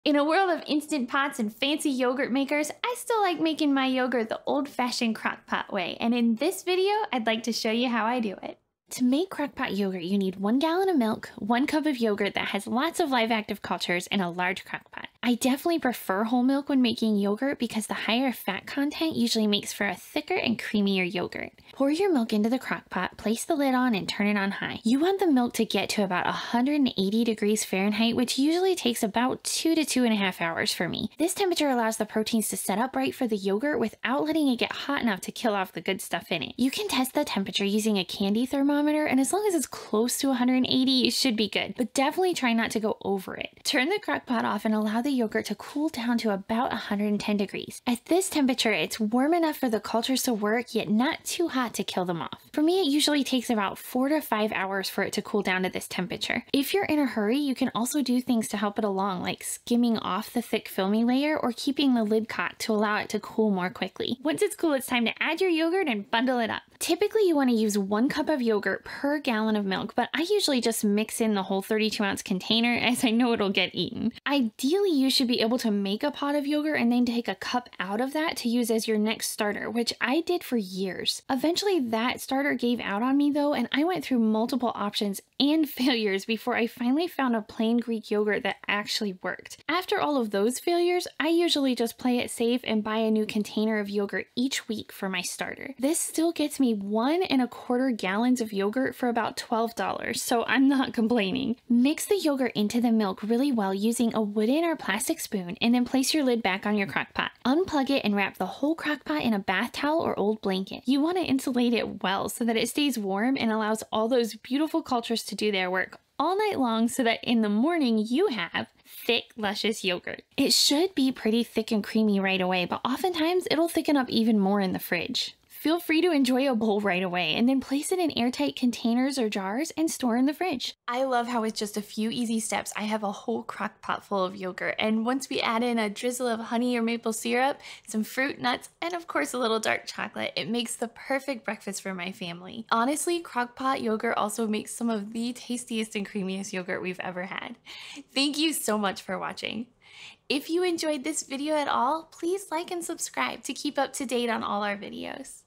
In a world of instant pots and fancy yogurt makers, I still like making my yogurt the old-fashioned crock-pot way, and in this video, I'd like to show you how I do it. To make crock-pot yogurt, you need 1 gallon of milk, 1 cup of yogurt that has lots of live active cultures, and a large crock-pot. I definitely prefer whole milk when making yogurt because the higher fat content usually makes for a thicker and creamier yogurt. Pour your milk into the crock-pot, place the lid on, and turn it on high. You want the milk to get to about 180 degrees Fahrenheit, which usually takes about 2 to 2.5 hours for me. This temperature allows the proteins to set up right for the yogurt without letting it get hot enough to kill off the good stuff in it. You can test the temperature using a candy thermometer, and as long as it's close to 180, you should be good, but definitely try not to go over it. Turn the crock-pot off and allow the yogurt to cool down to about 110 degrees. At this temperature, it's warm enough for the cultures to work, yet not too hot to kill them off. For me, it usually takes about 4 to 5 hours for it to cool down to this temperature. If you're in a hurry, you can also do things to help it along, like skimming off the thick filmy layer or keeping the lid cocked to allow it to cool more quickly. Once it's cool, it's time to add your yogurt and bundle it up. Typically, you want to use 1 cup of yogurt per gallon of milk, but I usually just mix in the whole 32-ounce container as I know it'll get eaten. Ideally, you should be able to make a pot of yogurt and then take a cup out of that to use as your next starter, which I did for years. Eventually, that starter gave out on me though, and I went through multiple options and failures before I finally found a plain Greek yogurt that actually worked. After all of those failures, I usually just play it safe and buy a new container of yogurt each week for my starter. This still gets me 1.25 gallons of yogurt for about $12, so I'm not complaining. Mix the yogurt into the milk really well using a wooden or plastic spoon, and then place your lid back on your crock pot. Unplug it and wrap the whole crock pot in a bath towel or old blanket. You want to insulate it well so that it stays warm and allows all those beautiful cultures to do their work all night long so that in the morning you have thick, luscious yogurt. It should be pretty thick and creamy right away, but oftentimes it'll thicken up even more in the fridge. Feel free to enjoy a bowl right away and then place it in airtight containers or jars and store in the fridge. I love how with just a few easy steps, I have a whole crock pot full of yogurt. And once we add in a drizzle of honey or maple syrup, some fruit, nuts, and of course a little dark chocolate, it makes the perfect breakfast for my family. Honestly, crock pot yogurt also makes some of the tastiest and creamiest yogurt we've ever had. Thank you so much for watching. If you enjoyed this video at all, please like and subscribe to keep up to date on all our videos.